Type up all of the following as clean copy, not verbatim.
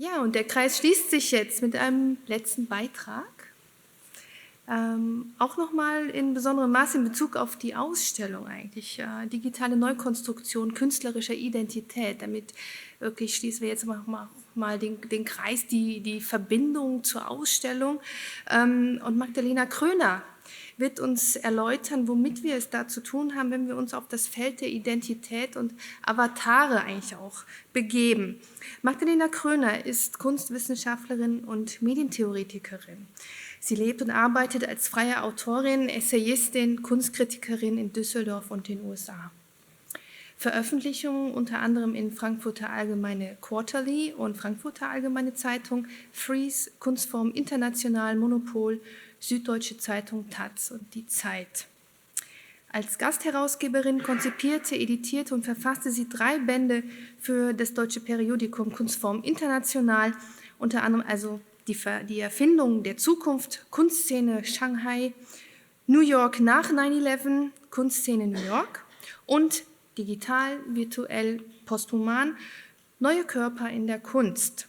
Ja, und der Kreis schließt sich jetzt mit einem letzten Beitrag. Auch nochmal in besonderem Maße in Bezug auf die Ausstellung eigentlich, digitale Neukonstruktion künstlerischer Identität. Damit wirklich schließen wir jetzt mal den Kreis, die Verbindung zur Ausstellung. Und Magdalena Kröner wird uns erläutern, womit wir es da zu tun haben, wenn wir uns auf das Feld der Identität und Avatare eigentlich auch begeben. Magdalena Kröner ist Kunstwissenschaftlerin und Medientheoretikerin. Sie lebt und arbeitet als freie Autorin, Essayistin, Kunstkritikerin in Düsseldorf und den USA. Veröffentlichungen unter anderem in Frankfurter Allgemeine Quarterly und Frankfurter Allgemeine Zeitung, Fries, Kunstform International, Monopol, Süddeutsche Zeitung, taz und Die Zeit. Als Gastherausgeberin konzipierte, editierte und verfasste sie 3 Bände für das deutsche Periodikum Kunstform International, unter anderem also die Erfindung der Zukunft, Kunstszene Shanghai, New York nach 9/11, Kunstszene New York und digital, virtuell, posthuman, neue Körper in der Kunst.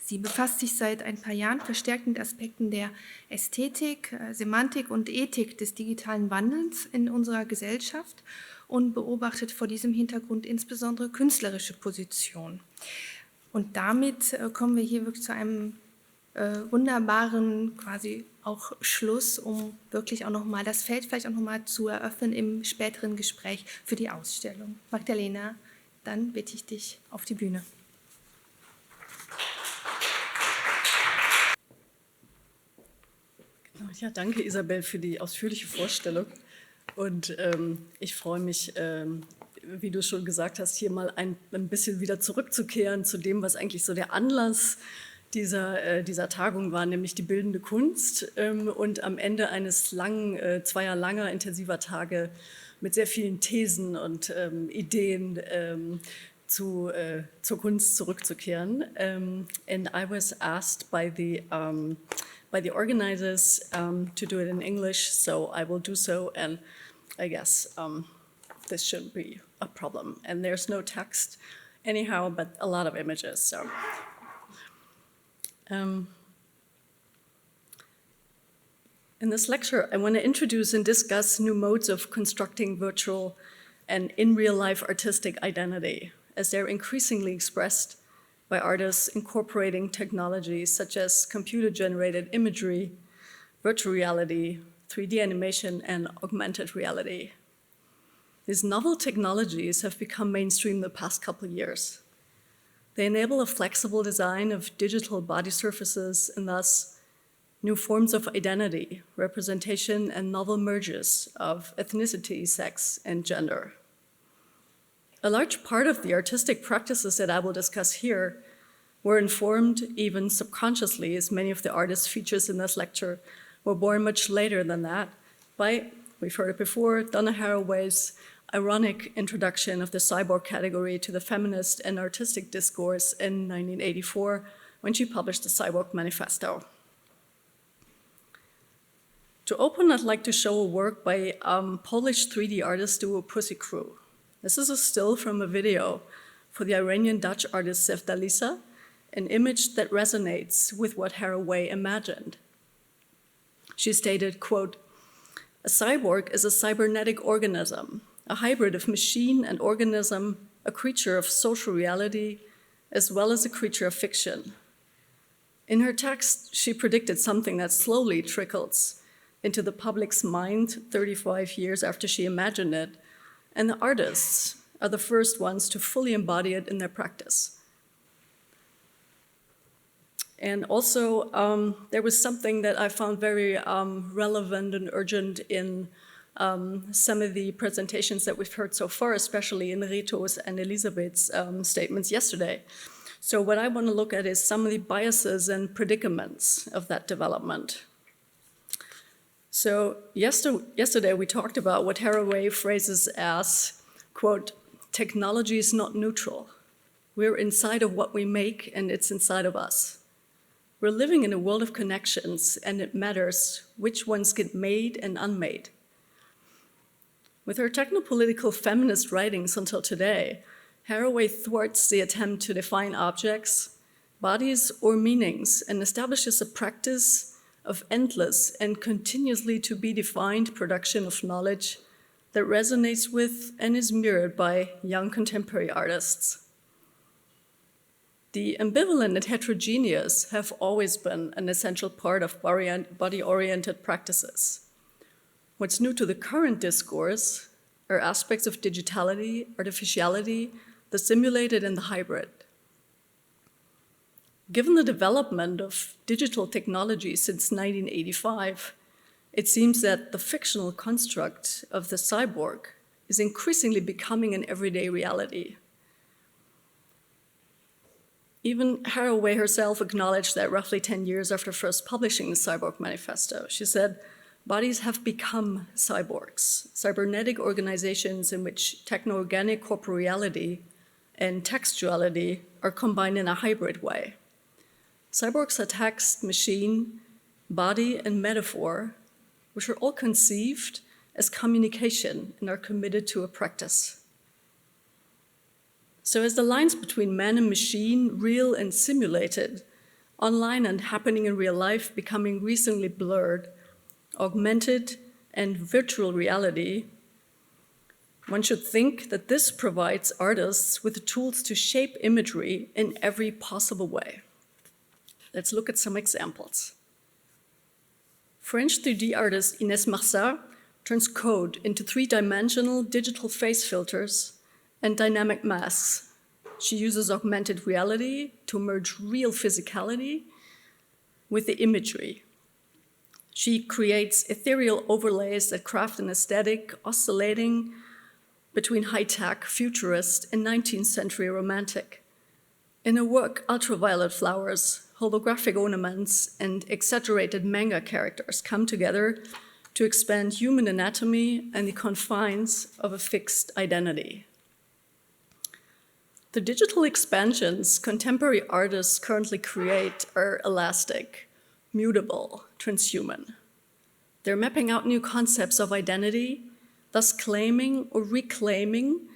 Sie befasst sich seit ein paar Jahren verstärkt mit Aspekten der Ästhetik, Semantik und Ethik des digitalen Wandels in unserer Gesellschaft und beobachtet vor diesem Hintergrund insbesondere künstlerische Positionen. Und damit kommen wir hier wirklich zu einem wunderbaren quasi auch Schluss, um wirklich auch nochmal das Feld vielleicht auch nochmal zu eröffnen im späteren Gespräch für die Ausstellung. Magdalena, dann bitte ich dich auf die Bühne. Ja, danke Isabel für die ausführliche Vorstellung und ich freue mich, wie du schon gesagt hast, hier mal ein bisschen wieder zurückzukehren zu dem, was eigentlich so der Anlass dieser Tagung war, nämlich die bildende Kunst und am Ende eines zweier langer intensiver Tage mit sehr vielen Thesen und Ideen zur Kunst zurückzukehren. And I was asked by the organizers to do it in English, so I will do so, and I guess this shouldn't be a problem. And there's no text anyhow, but a lot of images. So. In this lecture, I want to introduce and discuss new modes of constructing virtual and in real life artistic identity, as they're increasingly expressed by artists incorporating technologies such as computer-generated imagery, virtual reality, 3D animation, and augmented reality. These novel technologies have become mainstream the past couple of years. They enable a flexible design of digital body surfaces and thus new forms of identity, representation, and novel merges of ethnicity, sex, and gender. A large part of the artistic practices that I will discuss here were informed, even subconsciously, as many of the artists featured in this lecture were born much later than that, by, we've heard it before, Donna Haraway's ironic introduction of the cyborg category to the feminist and artistic discourse in 1984 when she published the Cyborg Manifesto. To open, I'd like to show a work by Polish 3D artist duo Pussy Crew. This is a still from a video for the Iranian-Dutch artist Sevdalisa, an image that resonates with what Haraway imagined. She stated, quote, "A cyborg is a cybernetic organism, a hybrid of machine and organism, a creature of social reality, as well as a creature of fiction." In her text, she predicted something that slowly trickles into the public's mind 35 years after she imagined it, and the artists are the first ones to fully embody it in their practice. And also, there was something that I found very relevant and urgent in some of the presentations that we've heard so far, especially in Rito's and Elisabeth's statements yesterday. So what I want to look at is some of the biases and predicaments of that development. So yesterday we talked about what Haraway phrases as, quote, "Technology is not neutral. We're inside of what we make and it's inside of us. We're living in a world of connections and it matters which ones get made and unmade." With her technopolitical feminist writings until today, Haraway thwarts the attempt to define objects, bodies or meanings, and establishes a practice of endless and continuously to be defined production of knowledge that resonates with and is mirrored by young contemporary artists. The ambivalent and heterogeneous have always been an essential part of body-oriented practices. What's new to the current discourse are aspects of digitality, artificiality, the simulated and the hybrid. Given the development of digital technology since 1985, it seems that the fictional construct of the cyborg is increasingly becoming an everyday reality. Even Haraway herself acknowledged that roughly 10 years after first publishing the Cyborg Manifesto. She said, "Bodies have become cyborgs, cybernetic organizations in which techno-organic corporeality and textuality are combined in a hybrid way. Cyborgs are text, machine, body, and metaphor, which are all conceived as communication and are committed to a practice." So as the lines between man and machine, real and simulated, online and happening in real life become increasingly blurred, augmented and virtual reality, one should think that this provides artists with the tools to shape imagery in every possible way. Let's look at some examples. French 3D artist Inès Marsat turns code into three-dimensional digital face filters and dynamic masks. She uses augmented reality to merge real physicality with the imagery. She creates ethereal overlays that craft an aesthetic oscillating between high-tech, futurist, and 19th century romantic. In her work, ultraviolet flowers, holographic ornaments, and exaggerated manga characters come together to expand human anatomy and the confines of a fixed identity. The digital expansions contemporary artists currently create are elastic, mutable, transhuman. They're mapping out new concepts of identity, thus claiming or reclaiming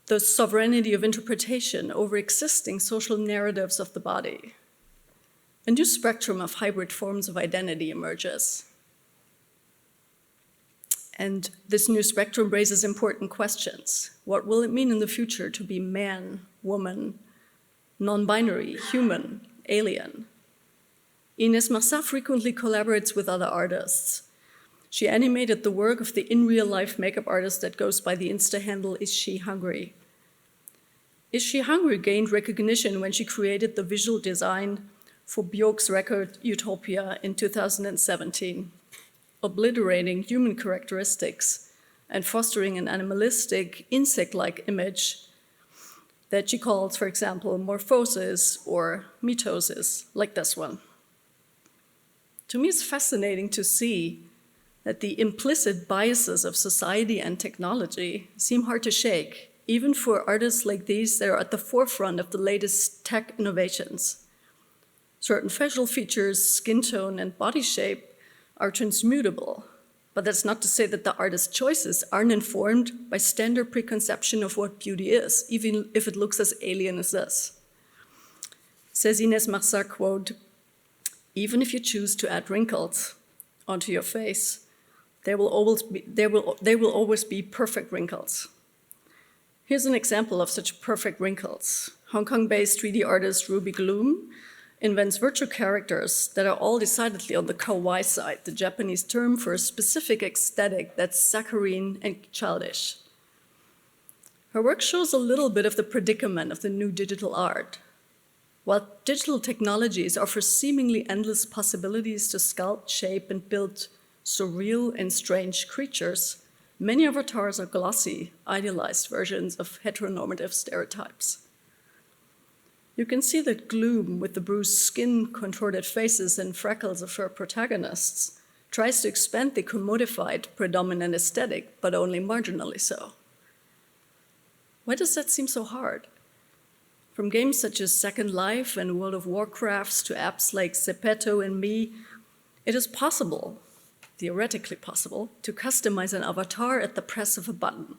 the sovereignty of interpretation over existing social narratives of the body. A new spectrum of hybrid forms of identity emerges. And this new spectrum raises important questions. What will it mean in the future to be man, woman, non-binary, human, alien? Inès Marsat frequently collaborates with other artists. She animated the work of the in-real-life makeup artist that goes by the Insta handle Is She Hungry? Is She Hungry gained recognition when she created the visual design for Björk's record Utopia in 2017. Obliterating human characteristics and fostering an animalistic, insect-like image that she calls, for example, morphosis or mitosis, like this one. To me, it's fascinating to see that the implicit biases of society and technology seem hard to shake, even for artists like these that are at the forefront of the latest tech innovations. Certain facial features, skin tone, and body shape are transmutable, but that's not to say that the artist's choices aren't informed by standard preconception of what beauty is, even if it looks as alien as this. Says Inès Marsat, quote, "Even if you choose to add wrinkles onto your face, there will always be perfect wrinkles." Here's an example of such perfect wrinkles. Hong Kong-based 3D artist Ruby Gloom invents virtual characters that are all decidedly on the kawaii side, the Japanese term for a specific aesthetic that's saccharine and childish. Her work shows a little bit of the predicament of the new digital art. While digital technologies offer seemingly endless possibilities to sculpt, shape, and build surreal and strange creatures, many avatars are glossy, idealized versions of heteronormative stereotypes. You can see that Gloom, with the bruised skin, contorted faces, and freckles of her protagonists, tries to expand the commodified predominant aesthetic, but only marginally so. Why does that seem so hard? From games such as Second Life and World of Warcraft to apps like Zepeto and Me, it is possible, theoretically possible, to customize an avatar at the press of a button,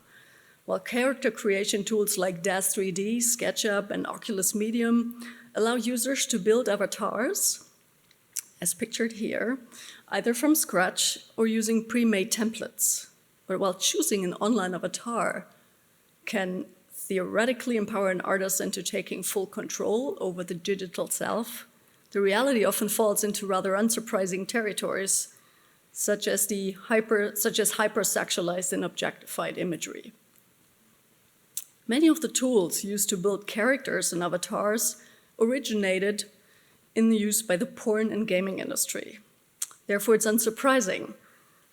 while character creation tools like DAZ 3D, SketchUp, and Oculus Medium allow users to build avatars, as pictured here, either from scratch or using pre-made templates. But while choosing an online avatar can theoretically empower an artist into taking full control over the digital self, the reality often falls into rather unsurprising territories, such as hypersexualized and objectified imagery. Many of the tools used to build characters and avatars originated in the use by the porn and gaming industry. Therefore, it's unsurprising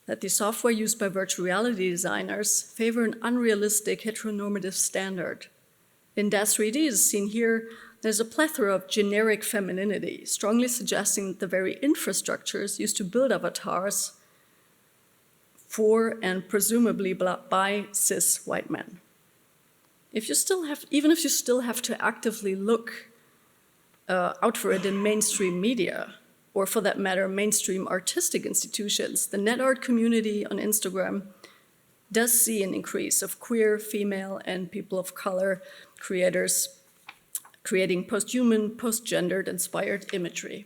that the software used by virtual reality designers favor an unrealistic heteronormative standard. In DAS 3D, as seen here, there's a plethora of generic femininity, strongly suggesting that the very infrastructures used to build avatars for and presumably by cis white men. Even if you still have to actively look out for it in mainstream media, or for that matter, mainstream artistic institutions, the net art community on Instagram does see an increase of queer, female, and people of color creators creating post-human, post-gendered inspired imagery.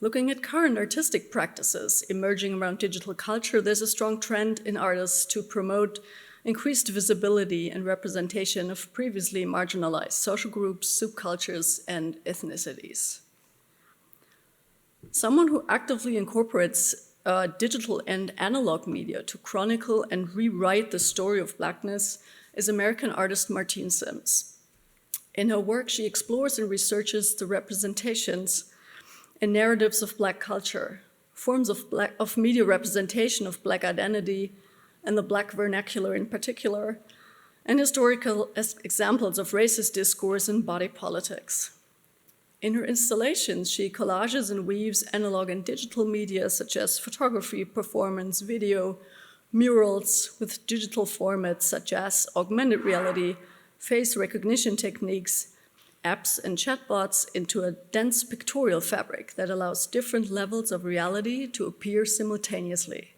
Looking at current artistic practices emerging around digital culture, there's a strong trend in artists to promote increased visibility and representation of previously marginalized social groups, subcultures, and ethnicities. Someone who actively incorporates digital and analog media to chronicle and rewrite the story of Blackness is American artist Martine Sims. In her work, she explores and researches the representations and narratives of Black culture, forms of media representation of Black identity, and the Black vernacular in particular, and historical examples of racist discourse and body politics. In her installations, she collages and weaves analog and digital media such as photography, performance, video, murals with digital formats such as augmented reality, face recognition techniques, apps and chatbots into a dense pictorial fabric that allows different levels of reality to appear simultaneously.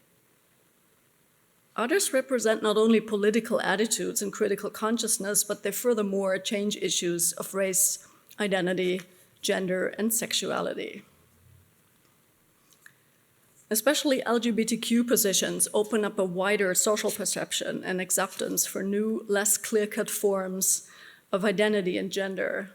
Others represent not only political attitudes and critical consciousness, but they furthermore change issues of race, identity, gender, and sexuality. Especially LGBTQ positions open up a wider social perception and acceptance for new, less clear-cut forms of identity and gender.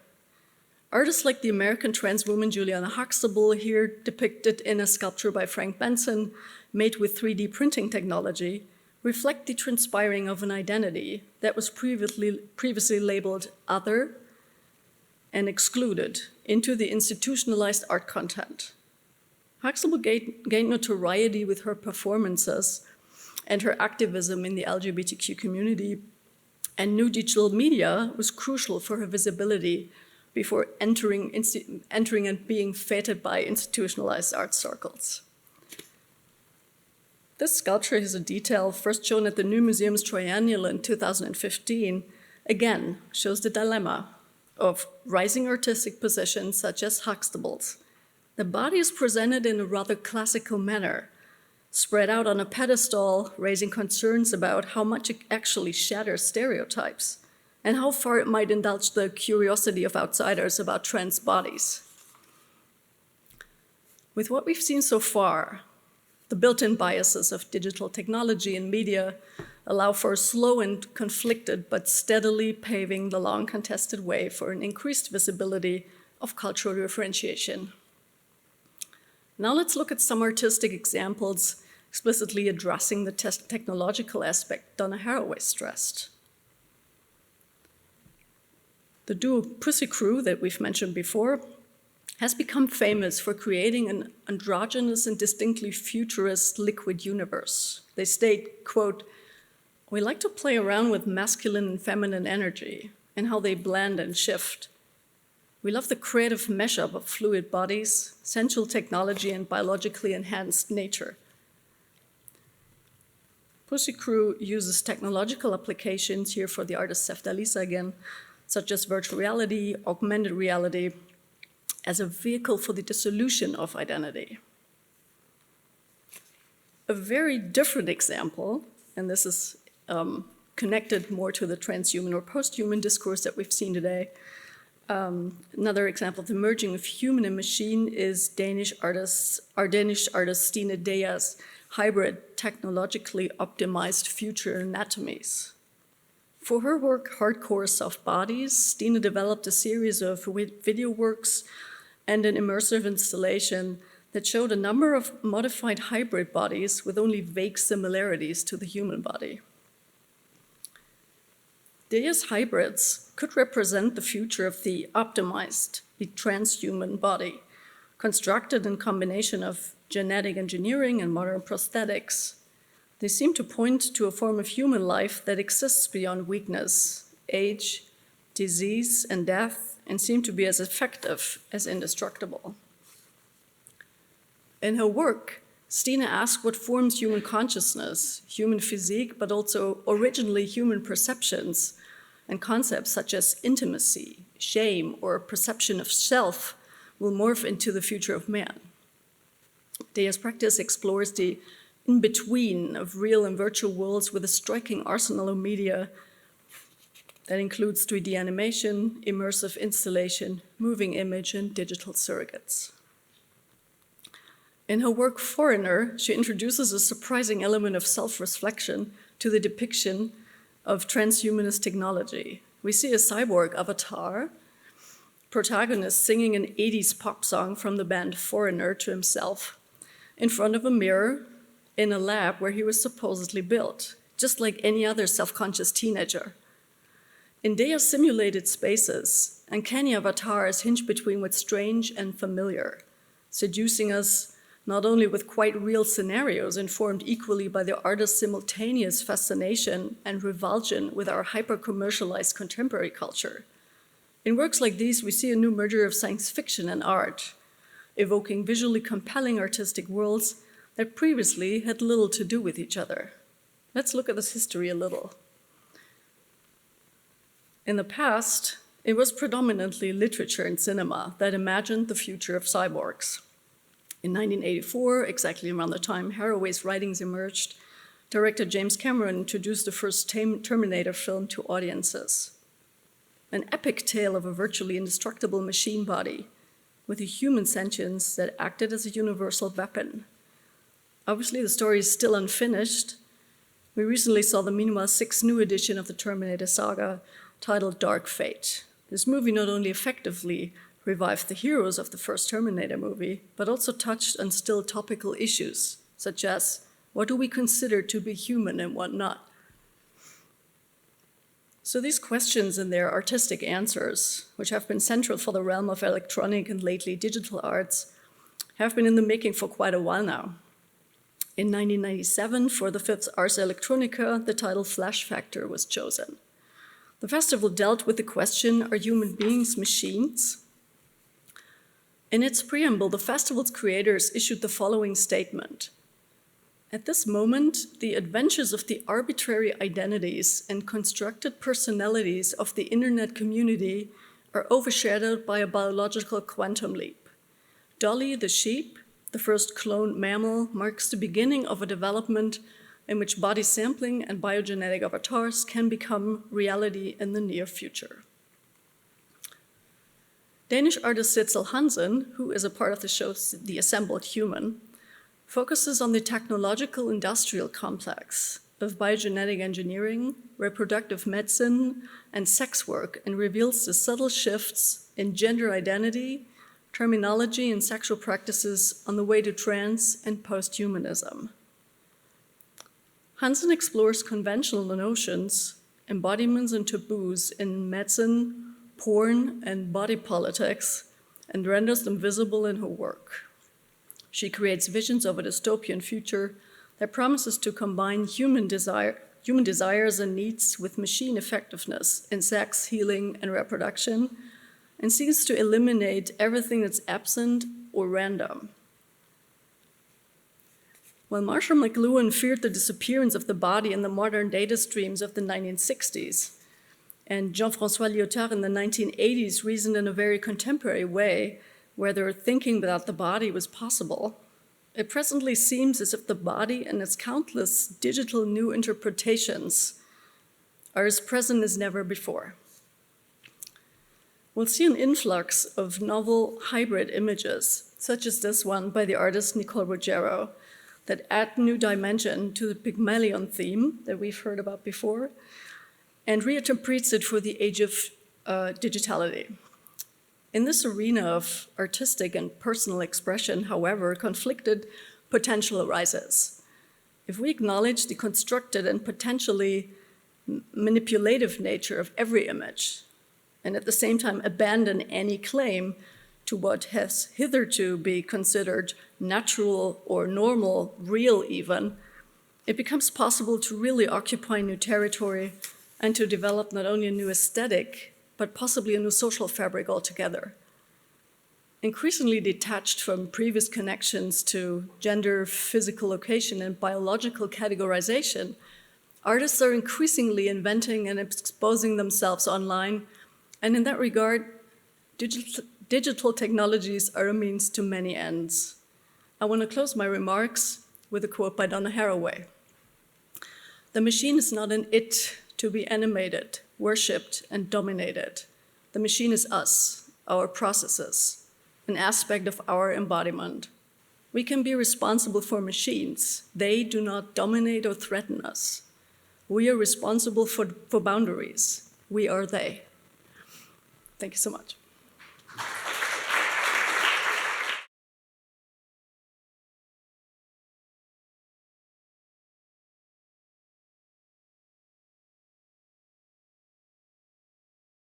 Artists like the American trans woman Juliana Huxtable, here depicted in a sculpture by Frank Benson, made with 3D printing technology, reflect the transpiring of an identity that was previously labeled other and excluded into the institutionalized art content. Huxtable gained notoriety with her performances and her activism in the LGBTQ community, and new digital media was crucial for her visibility before entering and being feted by institutionalized art circles. This sculpture is a detail first shown at the New Museum's Triennial in 2015, again shows the dilemma of rising artistic positions such as Huxtable's. The body is presented in a rather classical manner, spread out on a pedestal, raising concerns about how much it actually shatters stereotypes and how far it might indulge the curiosity of outsiders about trans bodies. With what we've seen so far, the built-in biases of digital technology and media allow for a slow and conflicted but steadily paving the long contested way for an increased visibility of cultural differentiation. Now let's look at some artistic examples explicitly addressing the technological aspect Donna Haraway stressed. The duo Pussy Crew that we've mentioned before has become famous for creating an androgynous and distinctly futurist liquid universe. They state, quote, "We like to play around with masculine and feminine energy and how they blend and shift. We love the creative mashup of fluid bodies, sensual technology, and biologically enhanced nature." Pussy Crew uses technological applications here for the artist Seftaliza again, such as virtual reality, augmented reality, as a vehicle for the dissolution of identity. A very different example, and this is connected more to the transhuman or post-human discourse that we've seen today, Another example of the merging of human and machine is Danish artist Stine Dea's hybrid technologically optimized future anatomies. For her work, Hardcore Soft Bodies, Stine developed a series of video works and an immersive installation that showed a number of modified hybrid bodies with only vague similarities to the human body. Dea's hybrids could represent the future of the optimized, the transhuman body, constructed in combination of genetic engineering and modern prosthetics. They seem to point to a form of human life that exists beyond weakness, age, disease, and death, and seem to be as effective as indestructible. In her work, Stine asked what forms human consciousness, human physique, but also originally human perceptions and concepts such as intimacy, shame, or perception of self will morph into the future of man. Dea's practice explores the in-between of real and virtual worlds with a striking arsenal of media that includes 3D animation, immersive installation, moving image, and digital surrogates. In her work Foreigner, she introduces a surprising element of self-reflection to the depiction of transhumanist technology. We see a cyborg avatar, protagonist singing an 80s pop song from the band Foreigner to himself in front of a mirror in a lab where he was supposedly built, just like any other self-conscious teenager. In Dea's simulated spaces, uncanny avatars hinge between what's strange and familiar, seducing us not only with quite real scenarios informed equally by the artist's simultaneous fascination and revulsion with our hyper-commercialized contemporary culture. In works like these, we see a new merger of science fiction and art, evoking visually compelling artistic worlds that previously had little to do with each other. Let's look at this history a little. In the past, it was predominantly literature and cinema that imagined the future of cyborgs. In 1984, exactly around the time Haraway's writings emerged, director James Cameron introduced the first Terminator film to audiences. An epic tale of a virtually indestructible machine body with a human sentience that acted as a universal weapon. Obviously, the story is still unfinished. We recently saw the meanwhile 6th new edition of the Terminator saga titled Dark Fate. This movie not only effectively revived the heroes of the first Terminator movie, but also touched on still topical issues, such as what do we consider to be human and what not? So these questions and their artistic answers, which have been central for the realm of electronic and lately digital arts, have been in the making for quite a while now. In 1997, for the 5th Ars Electronica, the title Flash Factor was chosen. The festival dealt with the question, are human beings machines? In its preamble, the festival's creators issued the following statement. At this moment, the adventures of the arbitrary identities and constructed personalities of the internet community are overshadowed by a biological quantum leap. Dolly the sheep, the first cloned mammal, marks the beginning of a development in which body sampling and biogenetic avatars can become reality in the near future. Danish artist Sitzel Hansen, who is a part of the show The Assembled Human, focuses on the technological industrial complex of biogenetic engineering, reproductive medicine, and sex work, and reveals the subtle shifts in gender identity, terminology, and sexual practices on the way to trans and post-humanism. Hansen explores conventional notions, embodiments, and taboos in medicine, porn, and body politics, and renders them visible in her work. She creates visions of a dystopian future that promises to combine human desires and needs with machine effectiveness in sex, healing, and reproduction, and seeks to eliminate everything that's absent or random. While Marshall McLuhan feared the disappearance of the body in the modern data streams of the 1960s, and Jean-François Lyotard in the 1980s reasoned in a very contemporary way whether thinking without the body was possible, it presently seems as if the body and its countless digital new interpretations are as present as never before. we'll see an influx of novel hybrid images, such as this one by the artist Nicole Ruggiero, that add new dimension to the Pygmalion theme that we've heard about before, and reinterprets it for the age of digitality. In this arena of artistic and personal expression, however, conflicted potential arises. If we acknowledge the constructed and potentially manipulative nature of every image, and at the same time abandon any claim to what has hitherto been considered natural or normal, real even, it becomes possible to really occupy new territory and to develop not only a new aesthetic, but possibly a new social fabric altogether. Increasingly detached from previous connections to gender, physical location, and biological categorization, artists are increasingly inventing and exposing themselves online, and in that regard, digital technologies are a means to many ends. I want to close my remarks with a quote by Donna Haraway. "The machine is not an it to be animated, worshipped, and dominated. The machine is us, our processes, an aspect of our embodiment. We can be responsible for machines. They do not dominate or threaten us. We are responsible for boundaries. We are they." Thank you so much.